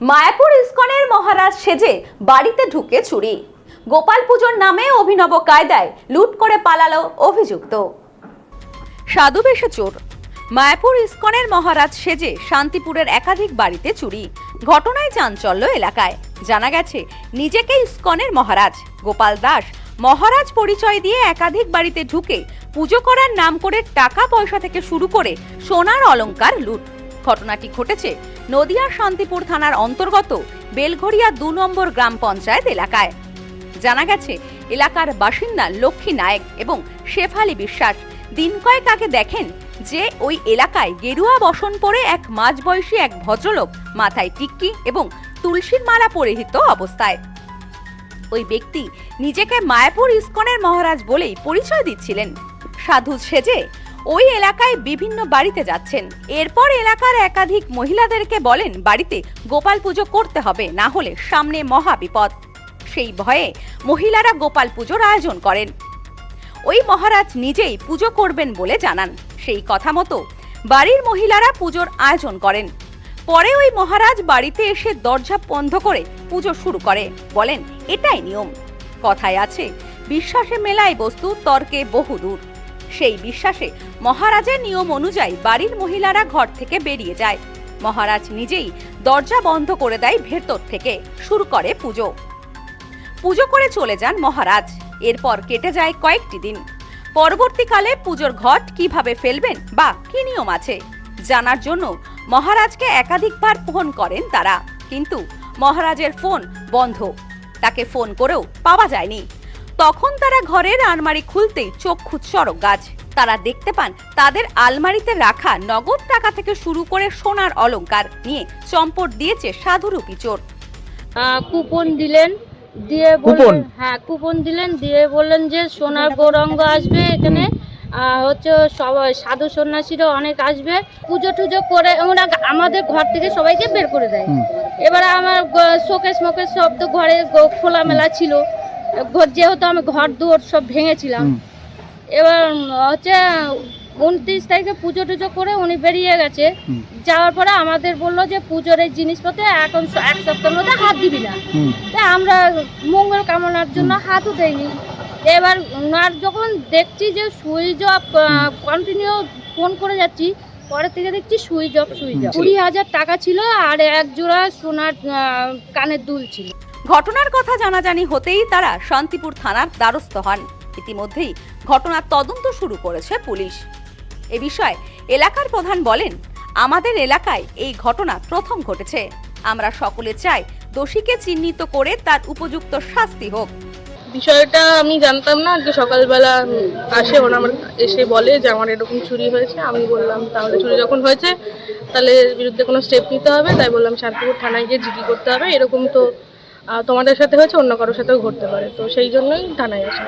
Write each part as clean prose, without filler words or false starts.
মায়াপুর ইস্কনের মহারাজ সেজে বাড়িতে ঢুকে চুরি। গোপাল পুজোর নামে অভিনব কায়দায় লুট করে পালালো অভিযুক্ত। সাধু বেশে চোর। মায়াপুর ইস্কনের মহারাজ সেজে শান্তিপুরের একাধিক বাড়িতে চুরি। ঘটনায় চাঞ্চল্য এলাকায়। জানা গেছে, নিজেকে ইস্কনের মহারাজ গোপাল দাস মহারাজ পরিচয় দিয়ে একাধিক বাড়িতে ঢুকে পুজো করার নাম করে টাকা পয়সা থেকে শুরু করে সোনার অলংকার লুট। ঘটনাটি ঘটেছে নদিয়ার শান্তিপুর থানার অন্তর্গত বেলঘরিয়া ২ নম্বর গ্রাম পঞ্চায়েত এলাকায়। জানা গেছে, এলাকার বাসিন্দা লক্ষ্মী নায়েক এবং শেফালি বিশ্বাস দিন কয়েক আগে দেখেন যে ওই এলাকায় গেরুয়া বসন পরে এক মাঝবয়সী এক ভদ্রলোক মাথায় টিক্কি এবং তুলসীর মালা পরিহিত অবস্থায়। ওই ব্যক্তি নিজেকে মায়াপুর ইস্কনের মহারাজ বলেই পরিচয় দিচ্ছিলেন। সাধু সেজে ওই এলাকায় বিভিন্ন বাড়িতে যাচ্ছেন। এরপর এলাকার একাধিক মহিলাদেরকে বলেন বাড়িতে গোপাল পুজো করতে হবে, না হলে সামনে মহা বিপদ। সেই ভয়ে মহিলারা গোপাল পুজোর আয়োজন করেন। ওই মহারাজ নিজেই পুজো করবেন বলে জানান। সেই কথা মতো বাড়ির মহিলারা পুজোর আয়োজন করেন। পরে ওই মহারাজ বাড়িতে এসে দরজা বন্ধ করে পুজো শুরু করে। বলেন এটাই নিয়ম। কথায় আছে, বিশ্বাসে মেলায় বস্তু, তর্কে বহুদূর। সেই বিশ্বাসে মহারাজের নিয়ম অনুযায়ী বাড়ির মহিলারা ঘর থেকে বেরিয়ে যায়। মহারাজ নিজেই দরজা বন্ধ করে দেয় ভেতর থেকে। শুরু করে পুজো করে চলে যান মহারাজ। এরপর কেটে যায় কয়েকটি দিন। পরবর্তীকালে পুজোর ঘট কিভাবে ফেলবেন বা কি নিয়ম আছে জানার জন্য মহারাজকে একাধিকবার ফোন করেন তারা, কিন্তু মহারাজের ফোন বন্ধ। তাকে ফোন করেও পাওয়া যায়নি। তখন তারা ঘরের আলমারি খুলতেই চক্ষু চড়ক গাছ। তারা দেখতে পান তাদের আলমারিতে রাখা নগদ টাকা থেকে শুরু করে সোনার অলংকার নিয়ে চম্পট দিয়েছে সাধুরূপী চোর। কুপন দিলেন, দিয়ে বললেন হ্যাঁ কুপন দিলেন, দিয়ে বললেন যে সোনার গৌরাঙ্গ আসবে এখানে, হচ্ছে সবাই সাধু সন্ন্যাসীরা অনেক আসবে, পুজো টুজো করে ওরা আমাদের ঘর থেকে সবাইকে বের করে দেয়। এবারে আমার শোকেস মোকেস সব তো ঘরে খোলামেলা ছিল, যেহেতু আমি ঘর দুয়ার সব ভেঙেছিলাম। এবার হচ্ছে 29 তারিখে পুজো টুজো করে উনি বেরিয়ে গেছে। যাওয়ার পরে আমাদের বললো যে পুজোর এই জিনিসপত্র এখন 1 সপ্তাহের মধ্যে হাত দিবি না। তাই আমরা মঙ্গল কামনার জন্য হাতও দেয়নি। এবার ওনার যখন দেখছি যে সুইচ অফ, কন্টিনিউ ফোন করে যাচ্ছি, পরে থেকে দেখছি সুইচ অফ। 20,000 টাকা ছিল আর এক জোড়া সোনার কানের দুল ছিল। ঘটনার কথা জানাজানি হতেই তারা শান্তিপুর থানার দ্বারস্থ হন। ইতিমধ্যেই ঘটনার তদন্ত শুরু করেছে পুলিশ। এ বিষয়ে এলাকার প্রধান বলেন, আমাদের এলাকায় এই ঘটনা প্রথম ঘটেছে। আমরা সকলে চাই দোষীকে চিহ্নিত করে তার উপযুক্ত শাস্তি হোক। বিষয়টা আমি জানতাম না, যে সকালবেলা আসে ওনার এসে বলে যে আমার এরকম চুরি হয়েছে। আমি বললাম তাহলে চুরি যখন হয়েছে তাহলে বিরুদ্ধে কোনো স্টেপ নিতে হবে। তাই বললাম শান্তিপুর থানায় গিয়ে জিডি করতে হবে, এরকম তো তোমাদের সাথে হয়েছে, অন্য কারোর সাথেও ঘটতে পারে, তো সেই জন্যই থানায় আসা।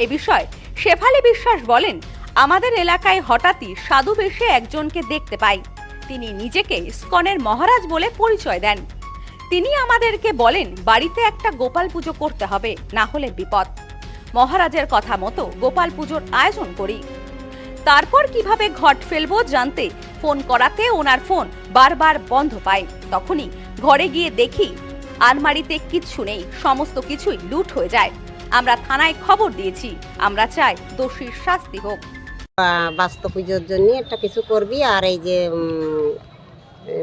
এ বিষয়ে শেফালি বিশ্বাস বলেন, আমাদের এলাকায় হঠাৎই সাধু বেশে একজনকে দেখতে পাই। তিনি নিজেকে ইস্কনের মহারাজ বলে পরিচয় দেন। তিনি আমাদেরকে বলেন বাড়িতে একটা গোপাল পুজো করতে হবে, না হলে বিপদ। মহারাজের কথা মতো গোপাল পুজোর আয়োজন করি। তারপর কিভাবে ঘট ফেলবো জানতে ফোন করাতে ওনার ফোন বারবার বন্ধ পায়। তখনই ঘরে গিয়ে দেখি আলমারিতে কিচ্ছু নেই, সমস্ত কিছুই লুট হয়ে যায়। আমরা থানায় খবর দিয়েছি। আমরা চাই দোষীর শাস্তি হোক। বাস্তু পুজোর জন্য একটা কিছু করবি, আর এই যে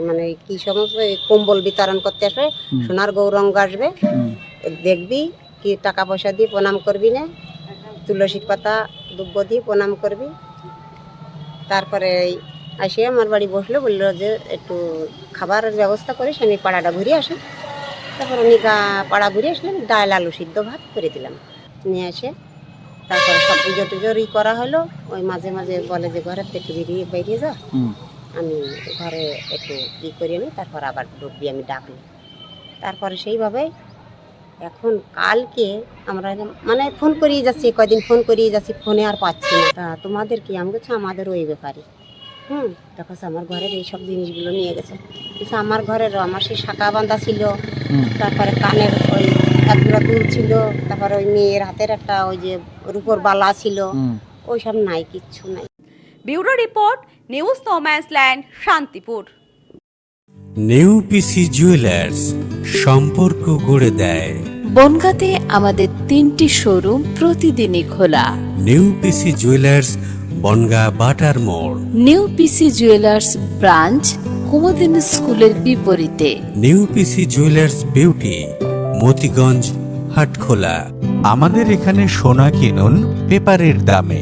মানে কি সমস্ত কম্বল বিতরণ করতে আসবে, সোনার গৌরাঙ্গ আসবে, দেখবি কি টাকা পয়সা দিয়ে প্রণাম করবি না, তুলসী পাতা দুব্য দিয়ে প্রণাম করবি। তারপরে আসে আমার বাড়ি বসলো, বললো যে একটু খাবারের ব্যবস্থা করিস, আমি পাড়াটা ঘুরে আসি। তারপর উনি পাড়া ঘুরে আসলেন, ডাল আলু সিদ্ধ ভাত করে দিলাম নিয়ে আসে। তারপরে সব পুজো টুজোর করা হলো। ওই মাঝে মাঝে বলে যে ঘরের থেকে বেরিয়ে যা, আমি ঘরে একটু করি নি, তারপর আবার ঢুকবি, আমি ডাকলি। তারপরে সেইভাবে এখন কালকে আমরা মানে ফোন করিয়ে যাচ্ছি, কয়দিন ফোন করিয়ে যাচ্ছি, ফোনে আর পাচ্ছি না। তা তোমাদের কি? আমি বলছি আমাদের ওই ব্যাপারে। দেখো আমার ঘরের এইসব জিনিসগুলো নিয়ে গেছে। আমার ঘরের আমার সেই শাঁখা বাঁধা ছিল, তারপরে কানের ওই একজোড়া দুল ছিল, তারপরে ওই মেয়ের হাতের একটা ওই যে রূপোর বালা ছিল, ওইসব নাই, কিচ্ছু নাই। Bureau report, news no man's land, Shantipur. New PC jewellers, সম্পর্ক গড়ে দেয়। বনগাঁতে আমাদের 3টি শোরুম প্রতিদিনই খোলা। নিউ পিসি জুয়েলার্স, বনগাঁ বাটার মোড়। New PC jewellers branch Kumudini স্কুলের বিপরীতে। New PC jewellers beauty, Motiganj, Hatkhola. আমাদের এখানে সোনা কিনুন পেপারের দামে।